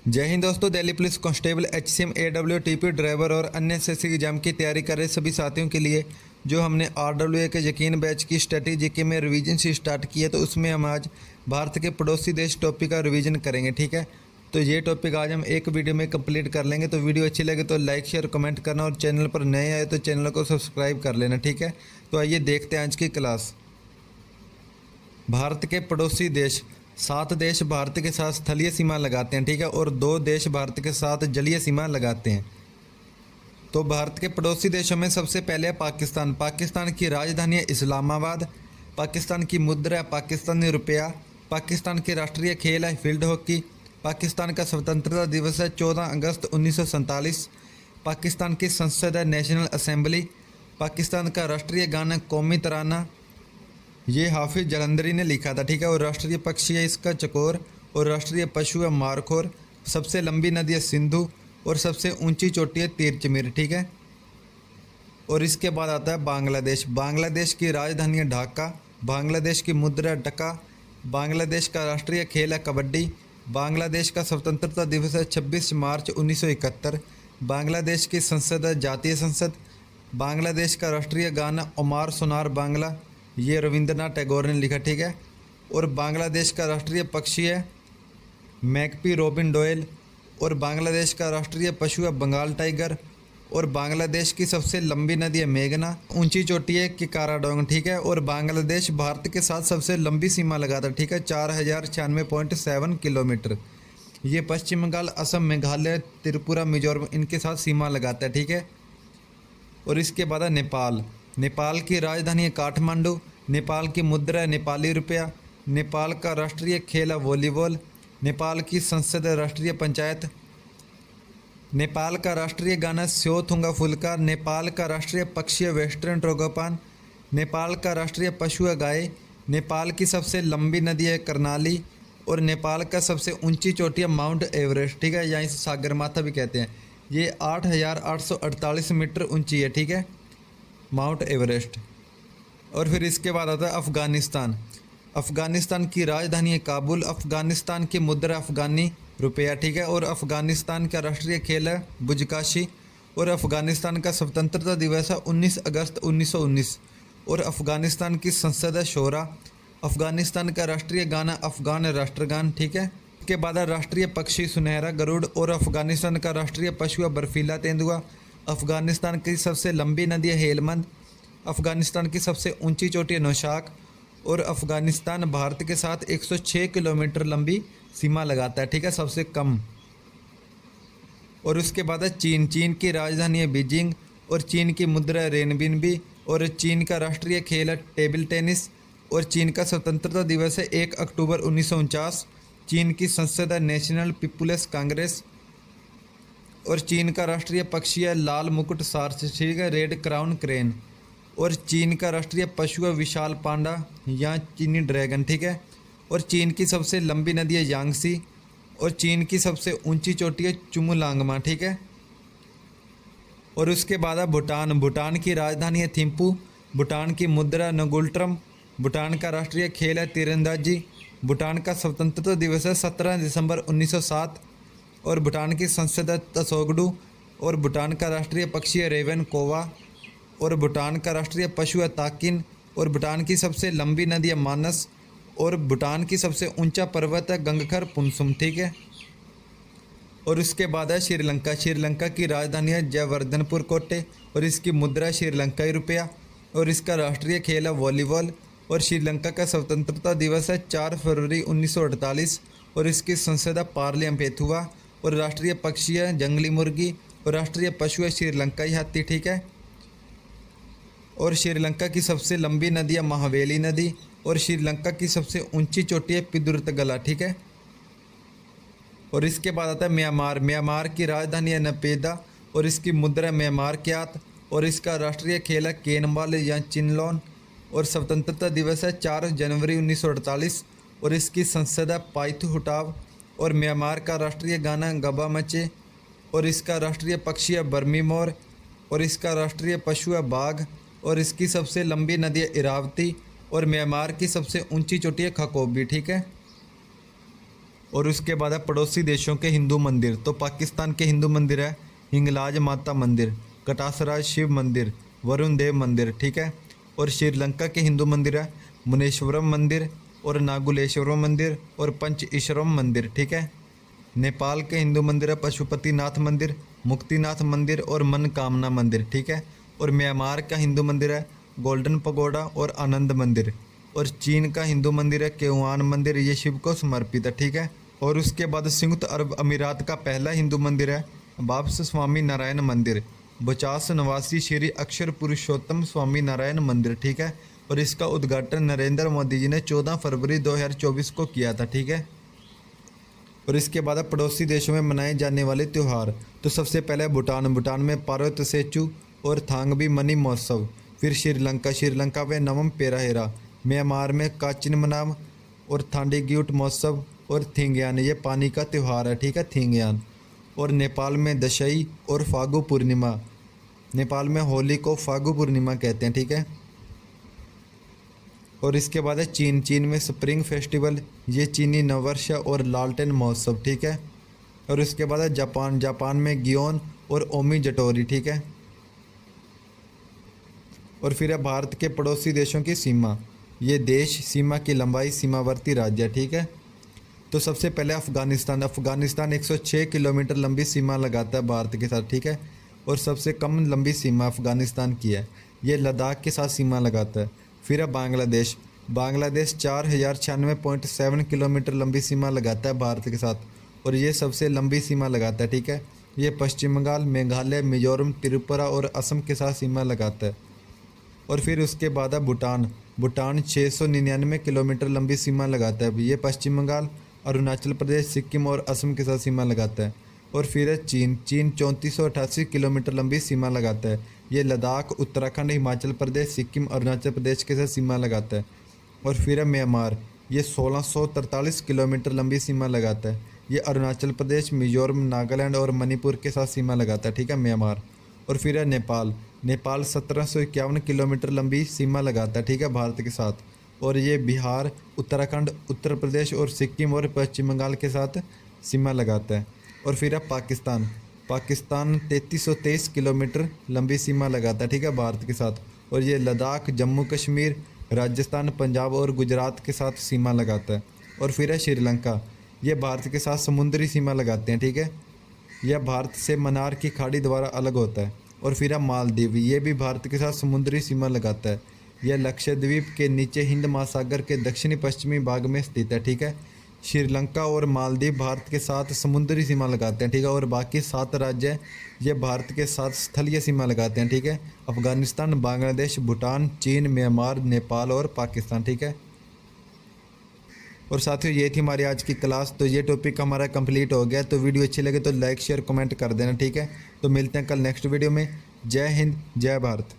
जय हिंद दोस्तों। Delhi police constable HCM AWTP driver और अन्य एसएससी एग्जाम की तैयारी कर रहे सभी साथियों के लिए जो हमने RWA के यकीन बैच की स्ट्रेटेजी के में रिवीजन से स्टार्ट किया, तो उसमें हम आज भारत के पड़ोसी देश टॉपिक का रिवीजन करेंगे। ठीक है, तो ये टॉपिक आज हम एक वीडियो में कंप्लीट कर लेंगे। तो वीडियो अच्छी लगे तो लाइक शेयर कमेंट करना और चैनल पर नए आए तो चैनल को सब्सक्राइब कर लेना। ठीक है, तो आइए देखते हैं आज की क्लास। भारत के पड़ोसी देश, 7 देश भारत के साथ स्थलीय सीमा लगाते हैं। ठीक है, और 2 देश भारत के साथ जलीय सीमा लगाते हैं। तो भारत के पड़ोसी देशों में सबसे पहले है पाकिस्तान। पाकिस्तान की राजधानी है इस्लामाबाद। पाकिस्तान की मुद्रा है पाकिस्तानी रुपया। पाकिस्तान के राष्ट्रीय खेल है फील्ड हॉकी। पाकिस्तान का स्वतंत्रता दिवस है 14 अगस्त 1947। पाकिस्तान की संसद है नेशनल असेंबली। पाकिस्तान का राष्ट्रीय गाना कौमी तराना, ये हाफिज जलंधरी ने लिखा था। ठीक है, और राष्ट्रीय पक्षी है इसका चकोर, और राष्ट्रीय पशु है मारखोर। सबसे लंबी नदी है सिंधु, और सबसे ऊंची चोटी है तीरचमीर। ठीक है, और इसके बाद आता है बांग्लादेश। बांग्लादेश की राजधानी है ढाका। बांग्लादेश की मुद्रा है टका। बांग्लादेश का राष्ट्रीय खेल है कबड्डी। बांग्लादेश का स्वतंत्रता दिवस है 26 मार्च 1971। बांग्लादेश की संसद है जातीय संसद। बांग्लादेश का राष्ट्रीय गाना ओमार सोनार बांग्ला, ये रविंद्रनाथ टैगोर ने लिखा। ठीक है, और बांग्लादेश का राष्ट्रीय पक्षी है मैकपी रोबिन डोयल। और बांग्लादेश का राष्ट्रीय पशु है बंगाल टाइगर। और बांग्लादेश की सबसे लंबी नदी है मेघना। ऊंची चोटी है किकाराडोंग। ठीक है, और बांग्लादेश भारत के साथ सबसे लंबी सीमा लगाता है। ठीक है, 4096.7 किलोमीटर। ये पश्चिम बंगाल, असम, मेघालय, त्रिपुरा, मिजोरम इनके साथ सीमा लगाता है। ठीक है, और इसके बाद है नेपाल। नेपाल की राजधानी है काठमांडू। नेपाल की मुद्रा है नेपाली रुपया। नेपाल का राष्ट्रीय खेल है वॉलीबॉल। नेपाल की संसद है राष्ट्रीय पंचायत। नेपाल का राष्ट्रीय गाना स्यो थुंगा फुलका। नेपाल का राष्ट्रीय पक्षी है वेस्टर्न ट्रोगोपान। नेपाल का राष्ट्रीय पशु है गाय। नेपाल की सबसे लंबी नदी है करनाली। और नेपाल का सबसे ऊंची चोटी है माउंट एवरेस्ट। ठीक है, यहाँ से सागरमाथा भी कहते हैं। ये 8848 मीटर ऊंची है। ठीक है, माउंट एवरेस्ट। और फिर इसके बाद आता है अफ़गानिस्तान। अफ़गानिस्तान की राजधानी है काबुल। अफ़गानिस्तान की मुद्रा अफ़गानी रुपया। ठीक है, और अफ़गानिस्तान का राष्ट्रीय खेल है बुजकाशी। और अफ़गानिस्तान का स्वतंत्रता दिवस है 19 अगस्त 1919। और अफ़गानिस्तान की संसद है शोरा। अफ़गानिस्तान का राष्ट्रीय गाना अफ़गान राष्ट्रगान। ठीक है, इसके बाद है राष्ट्रीय पक्षी सुनहरा गरुड़। और अफ़गानिस्तान का राष्ट्रीय पशु है बर्फीला तेंदुआ। अफ़गानिस्तान की सबसे लंबी नदी है हेलमंद। अफ़गानिस्तान की सबसे ऊंची चोटी है नौशाक। और अफ़गानिस्तान भारत के साथ 106 किलोमीटर लंबी सीमा लगाता है। ठीक है, सबसे कम। और उसके बाद है चीन। चीन की राजधानी है बीजिंग। और चीन की मुद्रा है रेनबिनबी। और चीन का राष्ट्रीय खेल है टेबल टेनिस। और चीन का स्वतंत्रता दिवस है 1 अक्टूबर 1949। चीन की संसद है नेशनल पीपुल्स कांग्रेस। और चीन का राष्ट्रीय पक्षी है लाल मुकुट सार्स। ठीक है, रेड क्राउन क्रेन। और चीन का राष्ट्रीय पशु है विशाल पांडा या चीनी ड्रैगन। ठीक है, और चीन की सबसे लंबी नदी है यांगसी। और चीन की सबसे ऊंची चोटी है चुमुलांगमा। ठीक है, और उसके बाद है भूटान। भूटान की राजधानी है थिम्पू। भूटान की मुद्रा नगुल्ट्रम। भूटान का राष्ट्रीय खेल है तीरंदाजी। भूटान का स्वतंत्रता दिवस है 17 दिसंबर 1907। और भूटान की संसद है तसोगडू। और भूटान का राष्ट्रीय पक्षी है रेवन कोवा। और भूटान का राष्ट्रीय पशु है ताकिन। और भूटान की सबसे लंबी नदी है मानस। और भूटान की सबसे ऊंचा पर्वत है गंगखर पुनसुम। ठीक है, और उसके बाद है श्रीलंका। श्रीलंका की राजधानी है जयवर्धनपुर कोटे। और इसकी मुद्रा है श्रीलंकाई रुपया। और इसका राष्ट्रीय खेल है वॉलीबॉल। और श्रीलंका का स्वतंत्रता दिवस है 4 फरवरी 1948। और इसकी संसद है पार्लियामेंथुआ। और राष्ट्रीय पक्षी है जंगली मुर्गी। और राष्ट्रीय पशु है श्रीलंकाई हाथी। ठीक है, और श्रीलंका की सबसे लंबी नदी है महावेली नदी। और श्रीलंका की सबसे ऊंची चोटी है पिदुरतगला। ठीक है, और इसके बाद आता है म्यांमार। म्यांमार की राजधानी है नपेदा। और इसकी मुद्रा है म्यांमार क्यात। और इसका राष्ट्रीय खेल है केनबाल या चिनलोन। और स्वतंत्रता दिवस है 4 जनवरी 1948। और इसकी संसद है पाइथुटाव। और म्यांमार का राष्ट्रीय गाना गबा मचे। और इसका राष्ट्रीय पक्षी है बर्मी मोर। और इसका राष्ट्रीय पशु है बाघ। और इसकी सबसे लंबी नदी है इरावती। और म्यांमार की सबसे ऊंची चोटी है खकोबी। ठीक है, और उसके बाद है पड़ोसी देशों के हिंदू मंदिर। तो पाकिस्तान के हिंदू मंदिर है हिंगलाज माता मंदिर, कटासराज शिव मंदिर, वरुण देव मंदिर, ठीक है। और श्रीलंका के हिंदू मंदिर है मुनेश्वरम मंदिर और नागुलेश्वरम मंदिर और पंचईश्वरम मंदिर, ठीक है। नेपाल के हिंदू मंदिर है पशुपतिनाथ मंदिर, मुक्तिनाथ मंदिर और मनकामना मंदिर, ठीक है। और म्यांमार का हिंदू मंदिर है गोल्डन पगोडा और आनंद मंदिर। और चीन का हिंदू मंदिर है केवान मंदिर, ये शिव को समर्पित है, ठीक है। और उसके बाद संयुक्त अरब अमीरात का पहला हिंदू मंदिर है बाप्स स्वामी नारायण मंदिर, बचास निवासी श्री अक्षर पुरुषोत्तम स्वामी नारायण मंदिर, ठीक है। और इसका उद्घाटन नरेंद्र मोदी जी ने 14 फरवरी 2024 को किया था, ठीक है। और इसके बाद पड़ोसी देशों में मनाए जाने वाले त्यौहार। तो सबसे पहले भूटान में पारोतसेचू और थांगबी मनी महोत्सव। फिर श्रीलंका में नवम पेराहेरा। म्यांमार में काचिन मनाम और थांडीग्यूट महोत्सव और थिंगयान, ये पानी का त्यौहार है, ठीक है, थिंगयान। और नेपाल में दशई और फागु पूर्णिमा। नेपाल में होली को फागु पूर्णिमा कहते हैं, ठीक है। और इसके बाद है चीन में स्प्रिंग फेस्टिवल, ये चीनी नववर्ष और लालटेन महोत्सव, ठीक है। और इसके बाद है जापान में गियोन और ओमी जटोरी, ठीक है। और फिर है भारत के पड़ोसी देशों की सीमा। ये देश सीमा की लंबाई सीमावर्ती राज्य, ठीक है। तो सबसे पहले अफ़गानिस्तान 106 किलोमीटर लंबी सीमा लगाता है भारत के साथ, ठीक है। और सबसे कम लंबी सीमा अफ़गानिस्तान की है, ये लद्दाख के साथ सीमा लगाता है। फिर है बांग्लादेश 4096.7 किलोमीटर लंबी सीमा लगाता है भारत के साथ, और ये सबसे लंबी सीमा लगाता है, ठीक है। ये पश्चिम बंगाल, मेघालय, मिजोरम, त्रिपुरा और असम के साथ सीमा लगाता है। और फिर उसके बाद है भूटान 699 किलोमीटर लंबी सीमा लगाता है, ये पश्चिम बंगाल, अरुणाचल प्रदेश, सिक्किम और असम के साथ सीमा लगाता है। और फिर है चीन 3488 किलोमीटर लंबी सीमा लगाता है, ये लद्दाख, उत्तराखंड, हिमाचल प्रदेश, सिक्किम, अरुणाचल प्रदेश के साथ सीमा लगाता है। और फिर है म्यांमार, ये 1643 किलोमीटर लंबी सीमा लगाता है, ये अरुणाचल प्रदेश, मिजोरम, नागालैंड और मणिपुर के साथ सीमा लगाता है, ठीक है, म्यांमार। और फिर है नेपाल 1751 किलोमीटर लंबी सीमा लगाता है, ठीक है, भारत के साथ। और ये बिहार, उत्तराखंड, उत्तर प्रदेश और सिक्किम और पश्चिम बंगाल के साथ सीमा लगाता है। और फिर है पाकिस्तान 3323 किलोमीटर लंबी सीमा लगाता है, ठीक है, भारत के साथ। और ये लद्दाख, जम्मू कश्मीर, राजस्थान, पंजाब और गुजरात के साथ सीमा लगाता है। और फिर है श्रीलंका, ये भारत के साथ समुद्री सीमा लगाते हैं, ठीक है। यह भारत से मन्नार की खाड़ी द्वारा अलग होता है। और फिर है मालदीव, ये भी भारत के साथ समुद्री सीमा लगाता है, यह लक्षद्वीप के नीचे हिंद महासागर के दक्षिणी पश्चिमी भाग में स्थित है, ठीक है। श्रीलंका और मालदीव भारत के साथ समुद्री सीमा लगाते हैं, ठीक है। और बाकी 7 राज्य ये भारत के साथ स्थलीय सीमा लगाते हैं, ठीक है। अफगानिस्तान, बांग्लादेश, भूटान, चीन, म्यांमार, नेपाल और पाकिस्तान, ठीक है। और साथियों ये थी हमारी आज की क्लास। तो ये टॉपिक हमारा कंप्लीट हो गया। तो वीडियो अच्छी लगे तो लाइक शेयर कमेंट कर देना, ठीक है। तो मिलते हैं कल नेक्स्ट वीडियो में। जय हिंद, जय भारत।